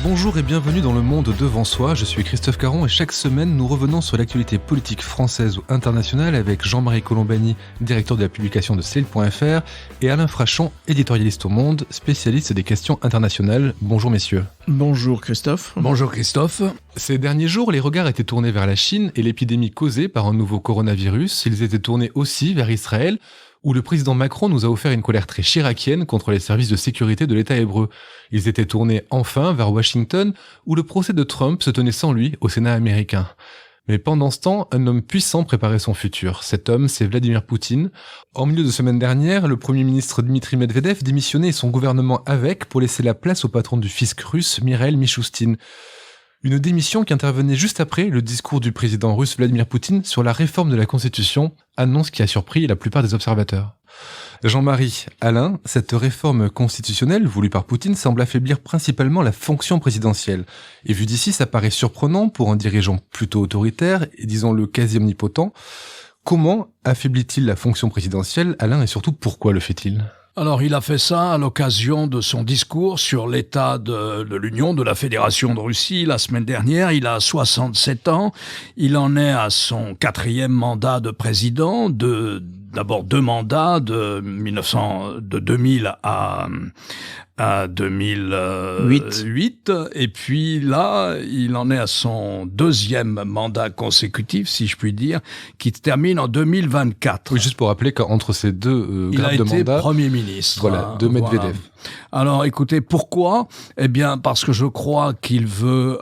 Bonjour et bienvenue dans Le Monde Devant Soi, je suis Christophe Caron et chaque semaine nous revenons sur l'actualité politique française ou internationale avec Jean-Marie Colombani, directeur de la publication de Slate.fr et Alain Frachon, éditorialiste au Monde, spécialiste des questions internationales. Bonjour messieurs. Bonjour Christophe. Bonjour Christophe. Ces derniers jours, les regards étaient tournés vers la Chine et l'épidémie causée par un nouveau coronavirus. Ils étaient tournés aussi vers Israël, où le président Macron nous a offert une colère très chiraquienne contre les services de sécurité de l'État hébreu. Ils étaient tournés enfin vers Washington, où le procès de Trump se tenait sans lui au Sénat américain. Mais pendant ce temps, un homme puissant préparait son futur. Cet homme, c'est Vladimir Poutine. En milieu de semaine dernière, le Premier ministre Dmitri Medvedev démissionnait et son gouvernement avec pour laisser la place au patron du fisc russe, Mikhail Mishustin. Une démission qui intervenait juste après le discours du président russe Vladimir Poutine sur la réforme de la Constitution, annonce qui a surpris la plupart des observateurs. Jean-Marie, Alain, cette réforme constitutionnelle voulue par Poutine semble affaiblir principalement la fonction présidentielle. Et vu d'ici, ça paraît surprenant pour un dirigeant plutôt autoritaire et disons-le quasi omnipotent. Comment affaiblit-il la fonction présidentielle, Alain, et surtout pourquoi le fait-il ? Alors, il a fait ça à l'occasion de son discours sur l'état de l'Union, de la Fédération de Russie, la semaine dernière. Il a 67 ans. Il en est à son 4e mandat de président, d'abord 2 mandats de 2000 à 2008. Et puis là, il en est à son 2e mandat consécutif, si je puis dire, qui termine en 2024. Oui, juste pour rappeler qu'entre ces deux grades de mandat... Il a été Premier ministre. Voilà, de Medvedev. Voilà. Alors écoutez, pourquoi ? Eh bien parce que je crois qu'il veut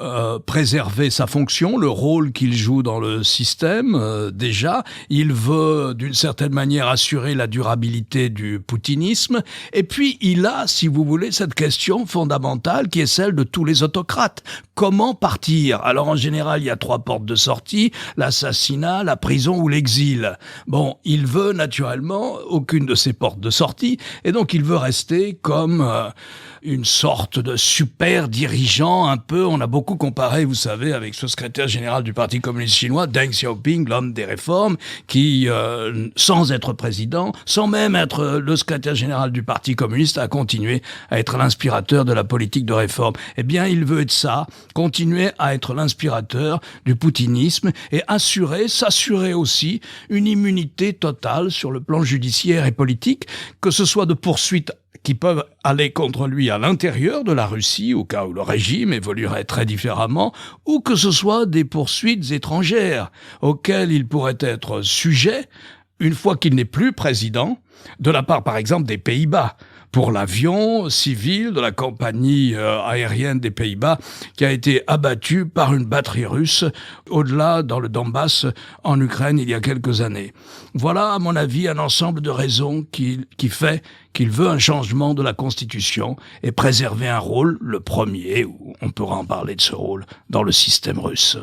préserver sa fonction, le rôle qu'il joue dans le système déjà. Il veut d'une certaine manière assurer la durabilité du poutinisme. Et puis il a, si vous voulez, cette question fondamentale qui est celle de tous les autocrates. Comment partir ? Alors en général, il y a 3 portes de sortie, l'assassinat, la prison ou l'exil. Bon, il veut naturellement aucune de ces portes de sortie et donc il veut rester comme une sorte de super dirigeant un peu. On a beaucoup comparé, vous savez, avec ce secrétaire général du Parti communiste chinois, Deng Xiaoping, l'homme des réformes, qui, sans être président, sans même être le secrétaire général du Parti communiste, a continué à être l'inspirateur de la politique de réforme. Eh bien, il veut être ça, continuer à être l'inspirateur du poutinisme et s'assurer aussi une immunité totale sur le plan judiciaire et politique, que ce soit de poursuites qui peuvent aller contre lui à l'intérieur de la Russie, au cas où le régime évoluerait très différemment, ou que ce soit des poursuites étrangères auxquelles il pourrait être sujet, une fois qu'il n'est plus président, de la part par exemple des Pays-Bas, pour l'avion civil de la compagnie aérienne des Pays-Bas qui a été abattu par une batterie russe au-delà dans le Donbass en Ukraine il y a quelques années. Voilà à mon avis un ensemble de raisons qui fait qu'il veut un changement de la Constitution et préserver un rôle, le premier, où on pourra en parler de ce rôle, dans le système russe.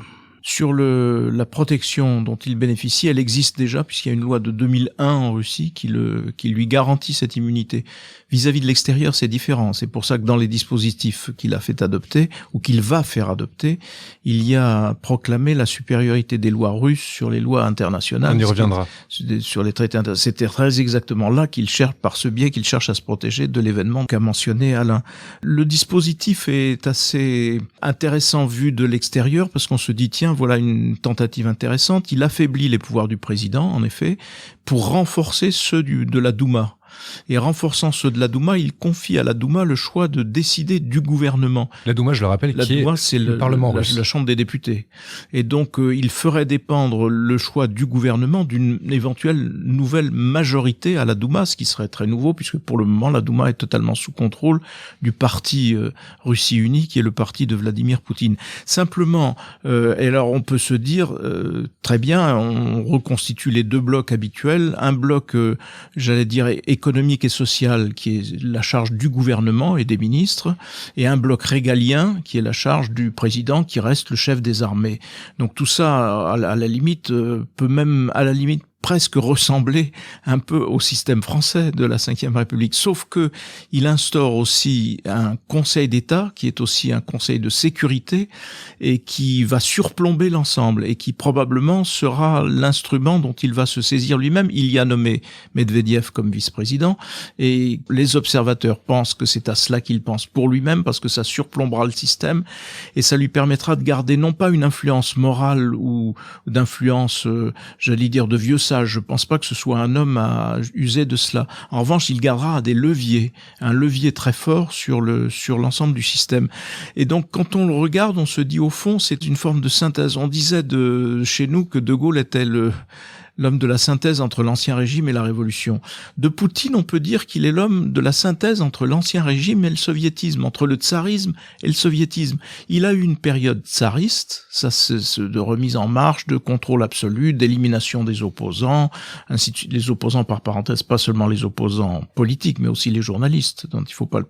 Sur la protection dont il bénéficie, elle existe déjà puisqu'il y a une loi de 2001 en Russie qui lui garantit cette immunité. Vis-à-vis de l'extérieur, c'est différent. C'est pour ça que dans les dispositifs qu'il a fait adopter ou qu'il va faire adopter, il y a proclamé la supériorité des lois russes sur les lois internationales. On y reviendra. Sur les traités internationaux. C'était très exactement là qu'il cherche, par ce biais, qu'il cherche à se protéger de l'événement qu'a mentionné Alain. Le dispositif est assez intéressant vu de l'extérieur parce qu'on se dit, tiens, voilà une tentative intéressante. Il affaiblit les pouvoirs du président, en effet, pour renforcer ceux de la Douma. Et renforçant ceux de la Douma, il confie à la Douma le choix de décider du gouvernement. La Douma, je le rappelle, qui est c'est le Parlement russe. La Chambre des députés. Et donc, il ferait dépendre le choix du gouvernement d'une éventuelle nouvelle majorité à la Douma, ce qui serait très nouveau, puisque pour le moment, la Douma est totalement sous contrôle du parti Russie Unie, qui est le parti de Vladimir Poutine. Simplement, et alors on peut se dire, très bien, on reconstitue les 2 blocs habituels, un bloc, j'allais dire, économique et social qui est la charge du gouvernement et des ministres, et un bloc régalien qui est la charge du président qui reste le chef des armées. Donc tout ça, à la limite, peut même presque ressembler un peu au système français de la Ve République, sauf que il instaure aussi un Conseil d'État qui est aussi un Conseil de sécurité et qui va surplomber l'ensemble et qui probablement sera l'instrument dont il va se saisir lui-même. Il y a nommé Medvedev comme vice-président et les observateurs pensent que c'est à cela qu'il pense pour lui-même parce que ça surplombera le système et ça lui permettra de garder non pas une influence morale ou d'influence, j'allais dire, de vieux sage. Je pense pas que ce soit un homme à user de cela. En revanche, il gardera des leviers, un levier très fort sur l'ensemble du système. Et donc, quand on le regarde, on se dit au fond, c'est une forme de synthèse. On disait chez nous que De Gaulle était l'homme de la synthèse entre l'Ancien Régime et la Révolution. De Poutine, on peut dire qu'il est l'homme de la synthèse entre l'Ancien Régime et le soviétisme, entre le tsarisme et le soviétisme. Il a eu une période tsariste, ça c'est de remise en marche, de contrôle absolu, d'élimination des opposants, ainsi de suite. Les opposants, par parenthèse, pas seulement les opposants politiques, mais aussi les journalistes, dont il faut pas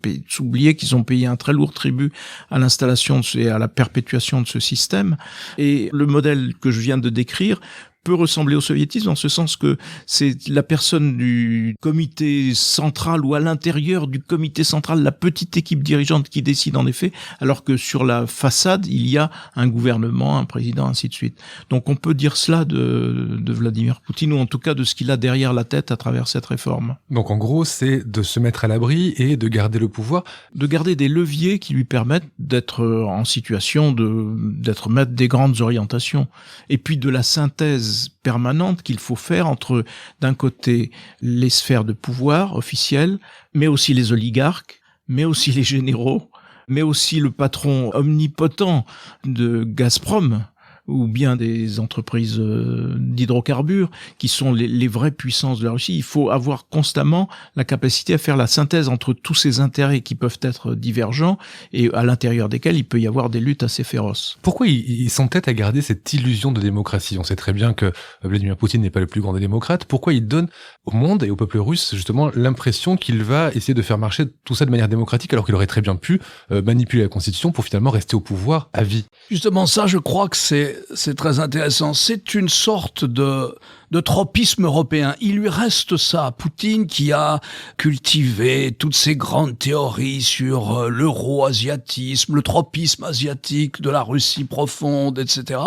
oublier qu'ils ont payé un très lourd tribut à l'installation et à la perpétuation de ce système. Et le modèle que je viens de décrire peut ressembler au soviétisme en ce sens que c'est la personne du comité central ou à l'intérieur du comité central, la petite équipe dirigeante qui décide en effet, alors que sur la façade, il y a un gouvernement, un président, ainsi de suite. Donc on peut dire cela de Vladimir Poutine, ou en tout cas de ce qu'il a derrière la tête à travers cette réforme. Donc en gros, c'est de se mettre à l'abri et de garder le pouvoir. De garder des leviers qui lui permettent d'être en situation d'être maître des grandes orientations. Et puis de la synthèse permanente qu'il faut faire entre, d'un côté, les sphères de pouvoir officielles, mais aussi les oligarques, mais aussi les généraux, mais aussi le patron omnipotent de Gazprom, ou bien des entreprises d'hydrocarbures, qui sont les vraies puissances de la Russie. Il faut avoir constamment la capacité à faire la synthèse entre tous ces intérêts qui peuvent être divergents et à l'intérieur desquels il peut y avoir des luttes assez féroces. Pourquoi ils s'entêtent à garder cette illusion de démocratie? On sait très bien que Vladimir Poutine n'est pas le plus grand des démocrates. Pourquoi il donne au monde et au peuple russe justement l'impression qu'il va essayer de faire marcher tout ça de manière démocratique alors qu'il aurait très bien pu manipuler la Constitution pour finalement rester au pouvoir à vie? Justement, ça, je crois que c'est très intéressant. C'est une sorte de tropisme européen. Il lui reste ça. Poutine qui a cultivé toutes ces grandes théories sur l'euro-asiatisme, le tropisme asiatique de la Russie profonde, etc.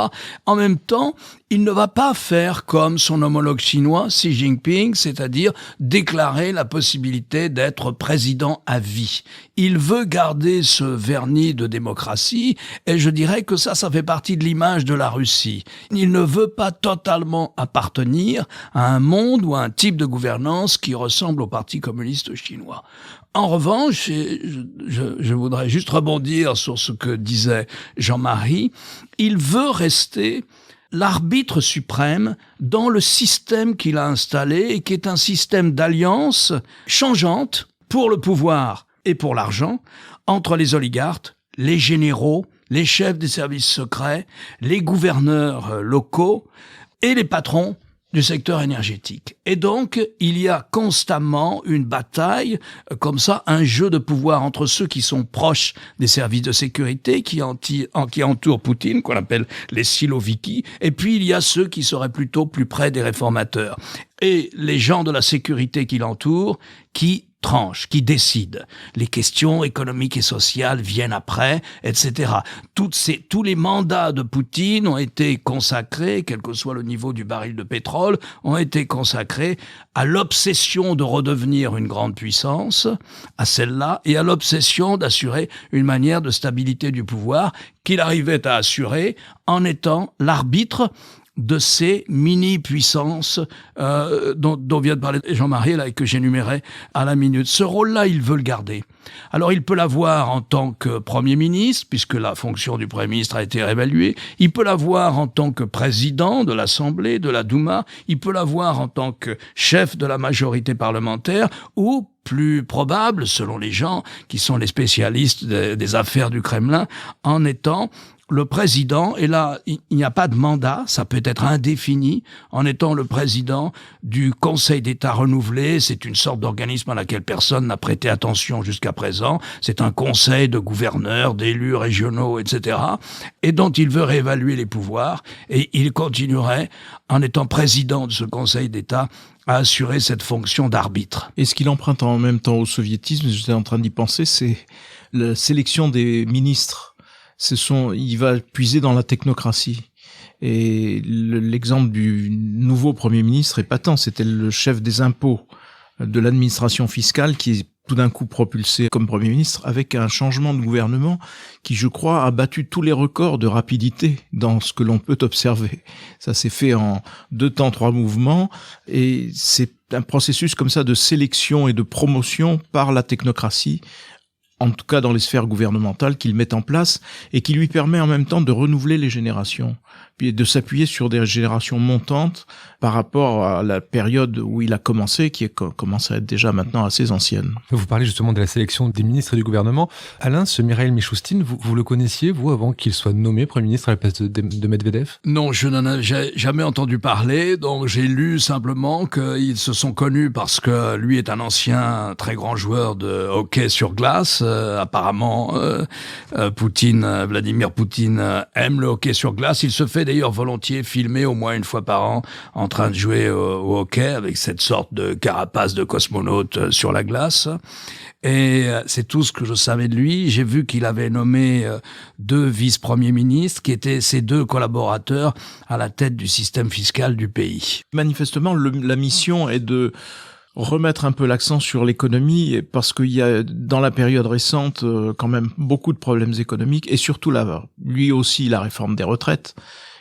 En même temps, il ne va pas faire comme son homologue chinois, Xi Jinping, c'est-à-dire déclarer la possibilité d'être président à vie. Il veut garder ce vernis de démocratie et je dirais que ça fait partie de l'image de la Russie. Il ne veut pas totalement appartenir à un monde ou à un type de gouvernance qui ressemble au Parti communiste chinois. En revanche, je voudrais juste rebondir sur ce que disait Jean-Marie, il veut rester l'arbitre suprême dans le système qu'il a installé et qui est un système d'alliance changeante pour le pouvoir et pour l'argent entre les oligarques, les généraux, les chefs des services secrets, les gouverneurs locaux et les patrons du secteur énergétique. Et donc, il y a constamment une bataille, comme ça, un jeu de pouvoir entre ceux qui sont proches des services de sécurité, qui entourent Poutine, qu'on appelle les siloviki, et puis il y a ceux qui seraient plutôt plus près des réformateurs. Et les gens de la sécurité qui l'entourent, qui tranchent, qui décident. Les questions économiques et sociales viennent après, etc. Tous les mandats de Poutine ont été consacrés, quel que soit le niveau du baril de pétrole, ont été consacrés à l'obsession de redevenir une grande puissance, à celle-là, et à l'obsession d'assurer une manière de stabilité du pouvoir qu'il arrivait à assurer en étant l'arbitre de ces mini-puissances dont vient de parler Jean-Marie là, et que j'énumérais à la minute. Ce rôle-là, il veut le garder. Alors, il peut l'avoir en tant que Premier ministre, puisque la fonction du Premier ministre a été réévaluée. Il peut l'avoir en tant que président de l'Assemblée, de la Douma. Il peut l'avoir en tant que chef de la majorité parlementaire ou plus probable, selon les gens qui sont les spécialistes des affaires du Kremlin, en étant le président, et là, il n'y a pas de mandat, ça peut être indéfini, en étant le président du Conseil d'État renouvelé. C'est une sorte d'organisme à laquelle personne n'a prêté attention jusqu'à présent. C'est un conseil de gouverneurs, d'élus régionaux, etc., et dont il veut réévaluer les pouvoirs, et il continuerait, en étant président de ce Conseil d'État, à assurer cette fonction d'arbitre. Et ce qu'il emprunte en même temps au soviétisme, j'étais en train d'y penser, c'est la sélection des ministres. Il va puiser dans la technocratie. Et l'exemple du nouveau Premier ministre est patent. C'était le chef des impôts de l'administration fiscale qui est tout d'un coup propulsé comme Premier ministre avec un changement de gouvernement qui, je crois, a battu tous les records de rapidité dans ce que l'on peut observer. Ça s'est fait en 2 temps, 3 mouvements, et c'est un processus comme ça de sélection et de promotion par la technocratie, en tout cas dans les sphères gouvernementales, qu'il met en place et qui lui permet en même temps de renouveler les générations, puis de s'appuyer sur des générations montantes par rapport à la période où il a commencé, qui commence à être déjà maintenant assez ancienne. Vous parlez justement de la sélection des ministres et du gouvernement. Alain, ce Mikhail Mishustin, vous le connaissiez, vous, avant qu'il soit nommé Premier ministre à la place de Medvedev? Non, je n'en ai jamais entendu parler, donc j'ai lu simplement qu'ils se sont connus parce que lui est un ancien très grand joueur de hockey sur glace. Apparemment, Vladimir Poutine aime le hockey sur glace. Il se fait d'ailleurs volontiers filmer au moins une fois par an en train de jouer au hockey avec cette sorte de carapace de cosmonaute sur la glace. Et c'est tout ce que je savais de lui. J'ai vu qu'il avait nommé 2 vice-premiers ministres qui étaient ses 2 collaborateurs à la tête du système fiscal du pays. Manifestement, la mission est de remettre un peu l'accent sur l'économie, parce qu'il y a dans la période récente quand même beaucoup de problèmes économiques, et surtout lui aussi la réforme des retraites,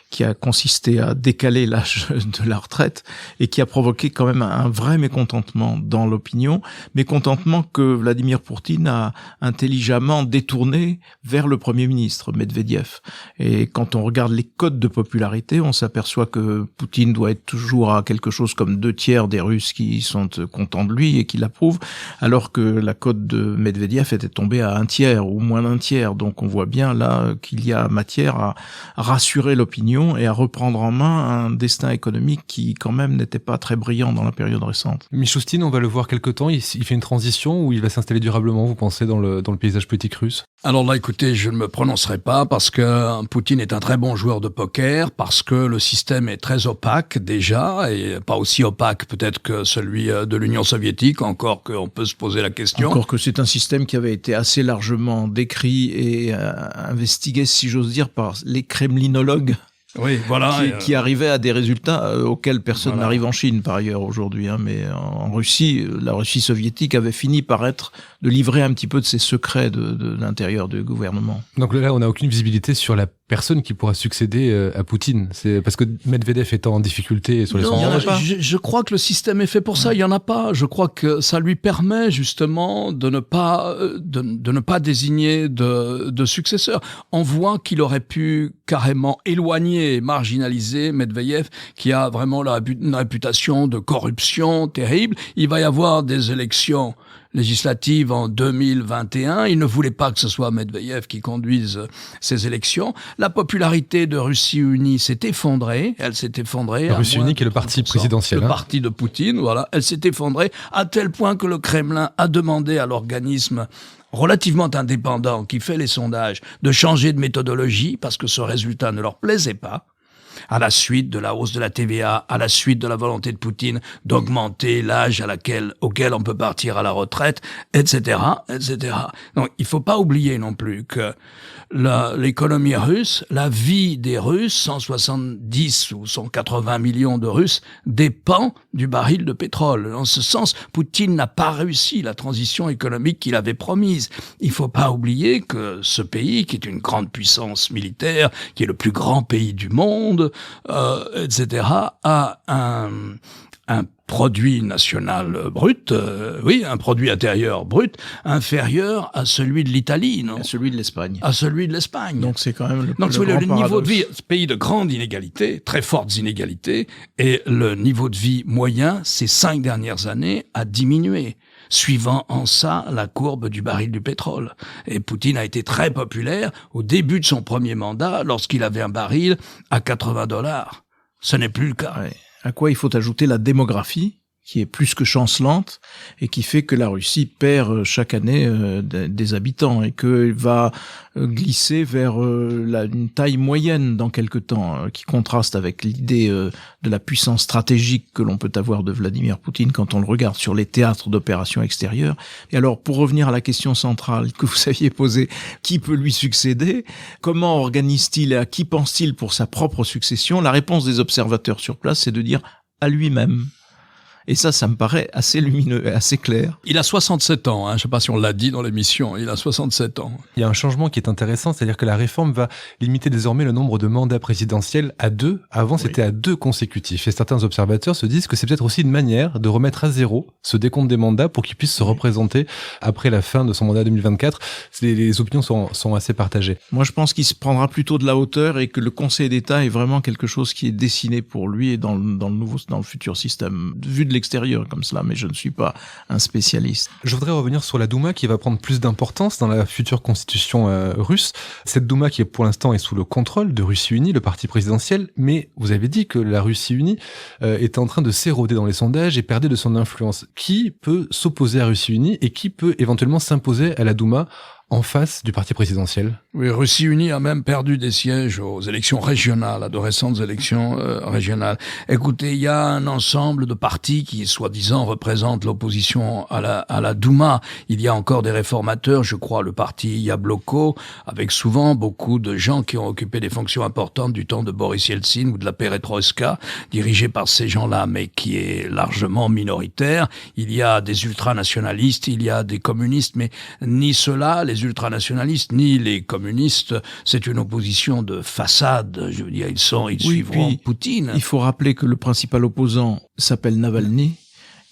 qui a consisté à décaler l'âge de la retraite et qui a provoqué quand même un vrai mécontentement dans l'opinion, mécontentement que Vladimir Poutine a intelligemment détourné vers le Premier ministre, Medvedev. Et quand on regarde les codes de popularité, on s'aperçoit que Poutine doit être toujours à quelque chose comme 2/3 des Russes qui sont contents de lui et qui l'approuvent, alors que la cote de Medvedev était tombée à 1/3 ou moins d'1/3. Donc on voit bien là qu'il y a matière à rassurer l'opinion et à reprendre en main un destin économique qui quand même n'était pas très brillant dans la période récente. Mishustin, on va le voir quelque temps, il fait une transition ou il va s'installer durablement, vous pensez, dans le paysage politique russe? Alors là, écoutez, je ne me prononcerai pas parce que Poutine est un très bon joueur de poker, parce que le système est très opaque déjà, et pas aussi opaque peut-être que celui de l'Union soviétique, encore qu'on peut se poser la question. Encore que c'est un système qui avait été assez largement décrit et investigué, si j'ose dire, par les kremlinologues. Oui, voilà. Qui arrivait à des résultats auxquels personne n'arrive en Chine, par ailleurs, aujourd'hui. Mais en Russie, la Russie soviétique avait fini par de livrer un petit peu de ses secrets de l'intérieur du gouvernement. Donc là, on n'a aucune visibilité sur la personne qui pourra succéder à Poutine. C'est parce que Medvedev est en difficulté sur les sondages. Je crois que le système est fait pour ça. Il y en a pas. Je crois que ça lui permet justement de ne pas désigner de successeur. On voit qu'il aurait pu carrément éloigner, marginaliser Medvedev, qui a vraiment une réputation de corruption terrible. Il va y avoir des élections législatives en 2021. Il ne voulait pas que ce soit Medvedev qui conduise ces élections. La popularité de Russie Unie s'est effondrée. Elle s'est effondrée. Russie Unie qui est le parti présidentiel. Le parti de Poutine, voilà. Elle s'est effondrée à tel point que le Kremlin a demandé à l'organisme relativement indépendant qui fait les sondages de changer de méthodologie parce que ce résultat ne leur plaisait pas. À la suite de la hausse de la TVA, à la suite de la volonté de Poutine d'augmenter l'âge auquel on peut partir à la retraite, etc., etc. Donc, il faut pas oublier non plus que l'économie russe, la vie des Russes, 170 ou 180 millions de Russes, dépend du baril de pétrole. En ce sens, Poutine n'a pas réussi la transition économique qu'il avait promise. Il faut pas oublier que ce pays, qui est une grande puissance militaire, qui est le plus grand pays du monde, etc., a un produit national brut, un produit intérieur brut, inférieur à celui de l'Italie, non? À celui de l'Espagne. À celui de l'Espagne. Donc c'est quand même le Donc grand le niveau de paradoxe. vie, pays de grande inégalité, très fortes inégalités, et le niveau de vie moyen, ces 5 dernières années, a diminué, suivant en ça la courbe du baril du pétrole. Et Poutine a été très populaire au début de son premier mandat, lorsqu'il avait un baril à $80. Ce n'est plus le cas. Ouais. À quoi il faut ajouter la démographie, qui est plus que chancelante, et qui fait que la Russie perd chaque année des habitants, et qu'elle va glisser vers une taille moyenne dans quelque temps, qui contraste avec l'idée de la puissance stratégique que l'on peut avoir de Vladimir Poutine quand on le regarde sur les théâtres d'opérations extérieures. Et alors, pour revenir à la question centrale que vous aviez posée, qui peut lui succéder? Comment organise-t-il et à qui pense-t-il pour sa propre succession? La réponse des observateurs sur place, c'est de dire à lui-même. Et ça me paraît assez lumineux et assez clair. Il a 67 ans, je ne sais pas si on l'a dit dans l'émission, il a 67 ans. Il y a un changement qui est intéressant, c'est-à-dire que la réforme va limiter désormais le nombre de mandats présidentiels à 2. Avant, c'était à 2 consécutifs. Et certains observateurs se disent que c'est peut-être aussi une manière de remettre à 0 ce décompte des mandats pour qu'il puisse se représenter après la fin de son mandat 2024. Les opinions sont assez partagées. Moi, je pense qu'il se prendra plutôt de la hauteur et que le Conseil d'État est vraiment quelque chose qui est dessiné pour lui et dans le futur système. Vu de l'extérieur comme cela, mais je ne suis pas un spécialiste. Je voudrais revenir sur la Douma qui va prendre plus d'importance dans la future constitution russe. Cette Douma qui pour l'instant est sous le contrôle de Russie Unie, le parti présidentiel, mais vous avez dit que la Russie Unie est en train de s'éroder dans les sondages et perdait de son influence. Qui peut s'opposer à Russie Unie et qui peut éventuellement s'imposer à la Douma en face du parti présidentiel? Oui, Russie Unie a même perdu des sièges aux élections régionales, à de récentes élections régionales. Écoutez, il y a un ensemble de partis qui, soi-disant, représentent l'opposition à la Douma. Il y a encore des réformateurs, je crois, le parti Yabloko, avec souvent beaucoup de gens qui ont occupé des fonctions importantes du temps de Boris Yeltsin ou de la Perestroïka, dirigé par ces gens-là, mais qui est largement minoritaire. Il y a des ultranationalistes, il y a des communistes, mais ni ceux-là, les ultranationalistes, ni les communistes, c'est une opposition de façade. Je veux dire, ils suivront Poutine. Il faut rappeler que le principal opposant s'appelle Navalny,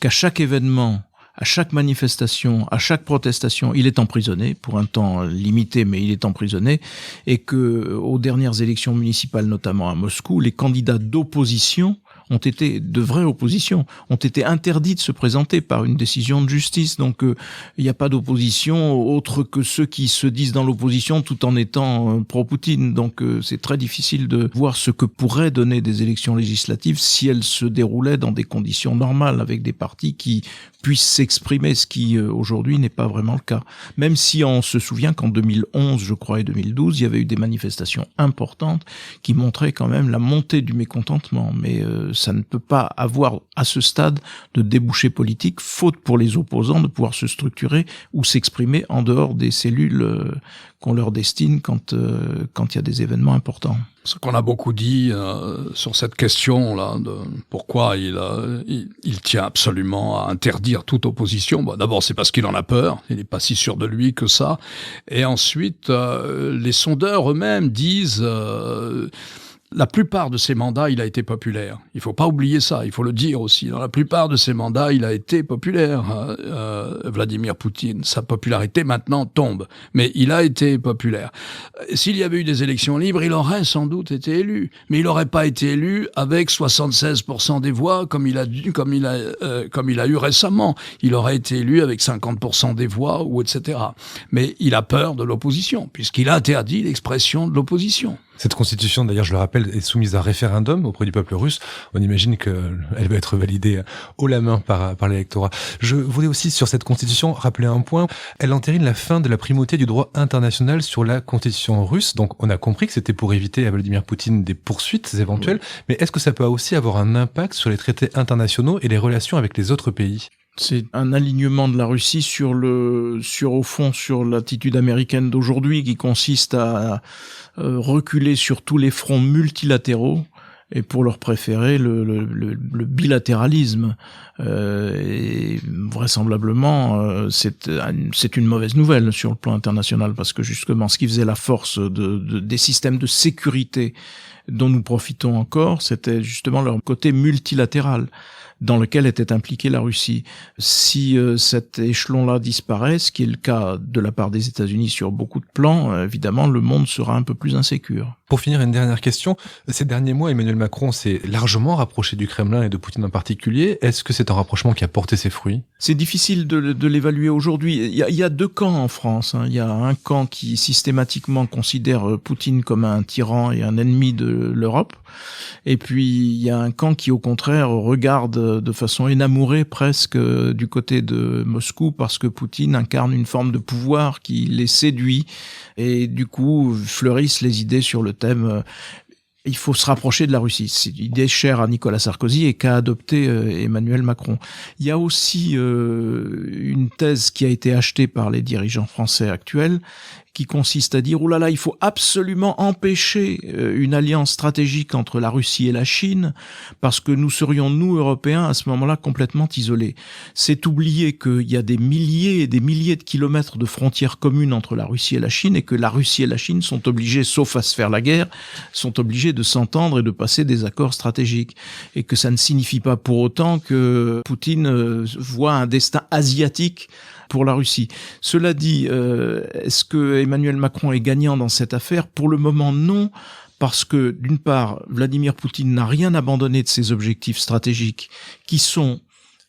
qu'à chaque événement, à chaque manifestation, à chaque protestation, il est emprisonné pour un temps limité, mais il est emprisonné, et que aux dernières élections municipales, notamment à Moscou, les candidats d'opposition de vraies oppositions, ont été interdits de se présenter par une décision de justice. Donc, il n'y a pas d'opposition autre que ceux qui se disent dans l'opposition tout en étant pro-Poutine. Donc, c'est très difficile de voir ce que pourraient donner des élections législatives si elles se déroulaient dans des conditions normales, avec des partis qui puissent s'exprimer, ce qui aujourd'hui n'est pas vraiment le cas. Même si on se souvient qu'en 2011, je crois, et 2012, il y avait eu des manifestations importantes qui montraient quand même la montée du mécontentement. Mais ça ne peut pas avoir à ce stade de débouché politique, faute pour les opposants de pouvoir se structurer ou s'exprimer en dehors des cellules qu'on leur destine quand il y a des événements importants. Ce qu'on a beaucoup dit sur cette question-là, de pourquoi il tient absolument à interdire toute opposition. Bon, d'abord, c'est parce qu'il en a peur. Il n'est pas si sûr de lui que ça. Et ensuite, les sondeurs eux-mêmes disent... la plupart de ses mandats, il a été populaire. Il faut pas oublier ça, il faut le dire aussi. Dans la plupart de ses mandats, il a été populaire, Vladimir Poutine. Sa popularité maintenant tombe, mais il a été populaire. S'il y avait eu des élections libres, il aurait sans doute été élu, mais il n'aurait pas été élu avec 76% des voix comme il a eu récemment. Il aurait été élu avec 50% des voix ou etc. Mais il a peur de l'opposition puisqu'il a interdit l'expression de l'opposition. Cette constitution, d'ailleurs, je le rappelle, est soumise à référendum auprès du peuple russe. On imagine qu'elle va être validée haut la main par l'électorat. Je voulais aussi, sur cette constitution, rappeler un point. Elle entérine la fin de la primauté du droit international sur la constitution russe. Donc, on a compris que c'était pour éviter à Vladimir Poutine des poursuites éventuelles. Oui. Mais est-ce que ça peut aussi avoir un impact sur les traités internationaux et les relations avec les autres pays ? C'est un alignement de la Russie sur l'attitude américaine d'aujourd'hui qui consiste à reculer sur tous les fronts multilatéraux et pour leur préférer le bilatéralisme. Et vraisemblablement, c'est une mauvaise nouvelle sur le plan international parce que justement, ce qui faisait la force des systèmes de sécurité dont nous profitons encore, c'était justement leur côté multilatéral dans lequel était impliquée la Russie. Si cet échelon-là disparaît, ce qui est le cas de la part des États-Unis sur beaucoup de plans, évidemment, le monde sera un peu plus insécure. Pour finir, une dernière question. Ces derniers mois, Emmanuel Macron s'est largement rapproché du Kremlin et de Poutine en particulier. Est-ce que c'est un rapprochement qui a porté ses fruits? C'est difficile de l'évaluer aujourd'hui. Il y a deux camps en France. Il y a un camp qui systématiquement considère Poutine comme un tyran et un ennemi de l'Europe. Et puis, il y a un camp qui, au contraire, regarde de façon énamourée presque du côté de Moscou parce que Poutine incarne une forme de pouvoir qui les séduit. Et du coup, fleurissent les idées sur le thème il faut se rapprocher de la Russie. C'est une idée chère à Nicolas Sarkozy et qu'a adopté Emmanuel Macron. Il y a aussi une thèse qui a été achetée par les dirigeants français actuels qui consiste à dire « Oh là là, il faut absolument empêcher une alliance stratégique entre la Russie et la Chine parce que nous serions, nous, Européens, à ce moment-là, complètement isolés. » C'est oublier qu'il y a des milliers et des milliers de kilomètres de frontières communes entre la Russie et la Chine et que la Russie et la Chine sont obligées, sauf à se faire la guerre, sont obligées de s'entendre et de passer des accords stratégiques. Et que ça ne signifie pas pour autant que Poutine voit un destin asiatique pour la Russie. Cela dit, est-ce que Emmanuel Macron est gagnant dans cette affaire? Pour le moment, non, parce que, d'une part, Vladimir Poutine n'a rien abandonné de ses objectifs stratégiques, qui sont,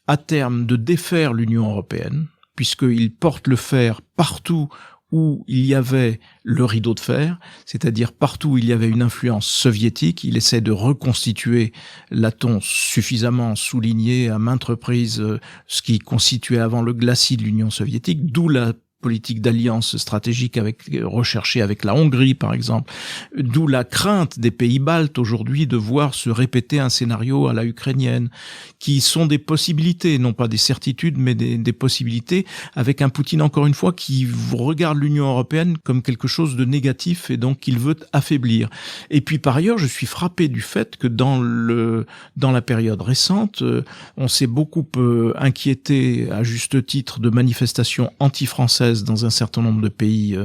à terme, de défaire l'Union européenne, puisqu'il porte le fer partout où il y avait le rideau de fer, c'est-à-dire partout où il y avait une influence soviétique. Il essaie de reconstituer, l'a-t-on suffisamment souligné à maintes reprises, ce qui constituait avant le glacis de l'Union soviétique, d'où la politique d'alliance stratégique recherchée avec la Hongrie, par exemple, d'où la crainte des pays baltes aujourd'hui de voir se répéter un scénario à la ukrainienne, qui sont des possibilités, non pas des certitudes, mais des possibilités, avec un Poutine, encore une fois, qui regarde l'Union européenne comme quelque chose de négatif et donc qu'il veut affaiblir. Et puis, par ailleurs, je suis frappé du fait que dans la période récente, on s'est beaucoup inquiété, à juste titre, de manifestations anti-françaises dans un certain nombre de pays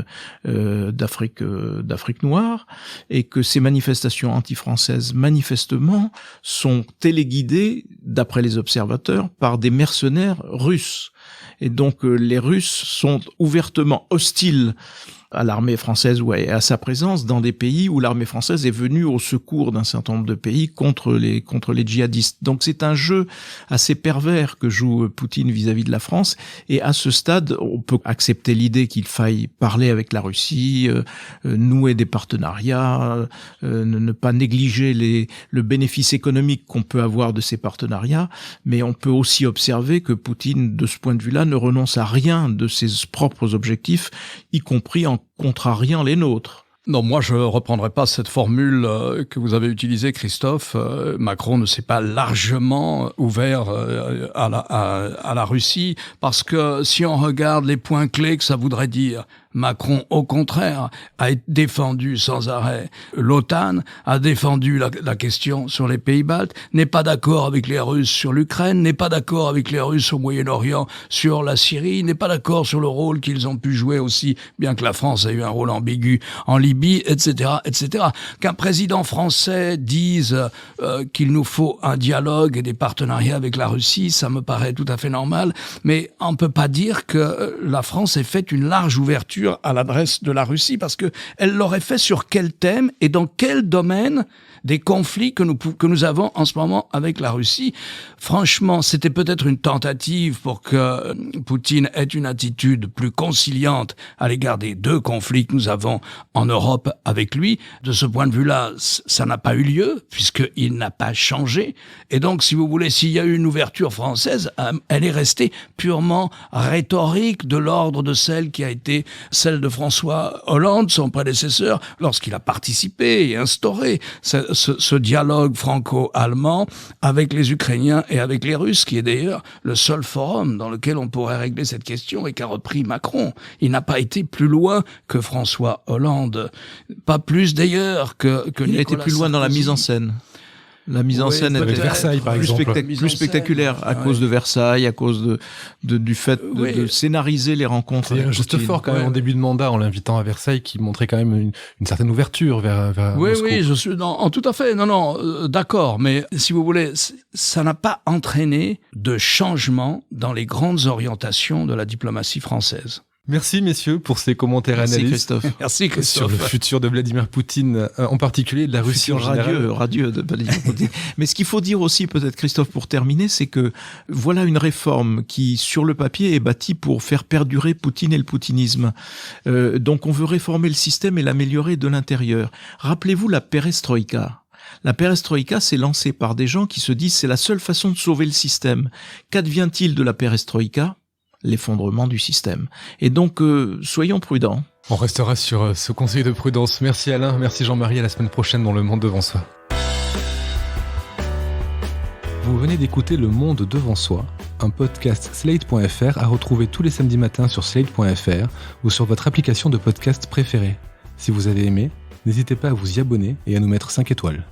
d'Afrique noire, et que ces manifestations anti-françaises, manifestement, sont téléguidées, d'après les observateurs, par des mercenaires russes. Et donc les Russes sont ouvertement hostiles à l'armée française ou à sa présence dans des pays où l'armée française est venue au secours d'un certain nombre de pays contre les djihadistes. Donc c'est un jeu assez pervers que joue Poutine vis-à-vis de la France, et à ce stade, on peut accepter l'idée qu'il faille parler avec la Russie, nouer des partenariats, ne pas négliger le bénéfice économique qu'on peut avoir de ces partenariats, mais on peut aussi observer que Poutine, de ce point de vue-là, ne renonce à rien de ses propres objectifs, y compris en contrariant les nôtres. Non, moi je reprendrai pas cette formule que vous avez utilisée, Christophe. Macron ne s'est pas largement ouvert à la Russie, parce que si on regarde les points clés que ça voudrait dire, Macron, au contraire, a défendu sans arrêt l'OTAN, a défendu la question sur les pays baltes, n'est pas d'accord avec les Russes sur l'Ukraine, n'est pas d'accord avec les Russes au Moyen-Orient sur la Syrie, n'est pas d'accord sur le rôle qu'ils ont pu jouer aussi, bien que la France ait eu un rôle ambigu en Libye, etc., etc. Qu'un président français dise qu'il nous faut un dialogue et des partenariats avec la Russie, ça me paraît tout à fait normal, mais on peut pas dire que la France ait fait une large ouverture à l'adresse de la Russie, parce que elle l'aurait fait sur quel thème et dans quel domaine des conflits que nous avons en ce moment avec la Russie. Franchement, c'était peut-être une tentative pour que Poutine ait une attitude plus conciliante à l'égard des deux conflits que nous avons en Europe avec lui. De ce point de vue-là, ça n'a pas eu lieu, puisqu'il n'a pas changé. Et donc, si vous voulez, s'il y a eu une ouverture française, elle est restée purement rhétorique, de l'ordre de celle qui a été celle de François Hollande, son prédécesseur, lorsqu'il a participé et instauré ce dialogue franco-allemand avec les Ukrainiens et avec les Russes, qui est d'ailleurs le seul forum dans lequel on pourrait régler cette question et qu'a repris Macron. Il n'a pas été plus loin que François Hollande, pas plus d'ailleurs que Il Nicolas a été plus loin Sarkozy. dans la mise en scène. La mise en scène avec était Versailles, par exemple. plus spectaculaire à cause de Versailles, à cause du fait de scénariser les rencontres. C'est un geste fort quand même en début de mandat en l'invitant à Versailles qui montrait quand même une certaine ouverture vers Moscou. Oui, je suis tout à fait. D'accord, mais si vous voulez, ça n'a pas entraîné de changement dans les grandes orientations de la diplomatie française. Merci messieurs pour ces commentaires et analyses. Christophe. Merci Christophe. Sur le futur de Vladimir Poutine, en particulier de la Russie en général. Radieux de Vladimir Poutine. Mais ce qu'il faut dire aussi, peut-être Christophe, pour terminer, c'est que voilà une réforme qui, sur le papier, est bâtie pour faire perdurer Poutine et le poutinisme. Donc on veut réformer le système et l'améliorer de l'intérieur. Rappelez-vous la perestroïka. La perestroïka, c'est lancé par des gens qui se disent c'est la seule façon de sauver le système. Qu'advient-il de la perestroïka ? L'effondrement du système. Et donc, soyons prudents. On restera sur ce conseil de prudence. Merci Alain, merci Jean-Marie, à la semaine prochaine dans Le Monde Devant Soi. Vous venez d'écouter Le Monde Devant Soi, un podcast Slate.fr à retrouver tous les samedis matins sur Slate.fr ou sur votre application de podcast préférée. Si vous avez aimé, n'hésitez pas à vous y abonner et à nous mettre 5 étoiles.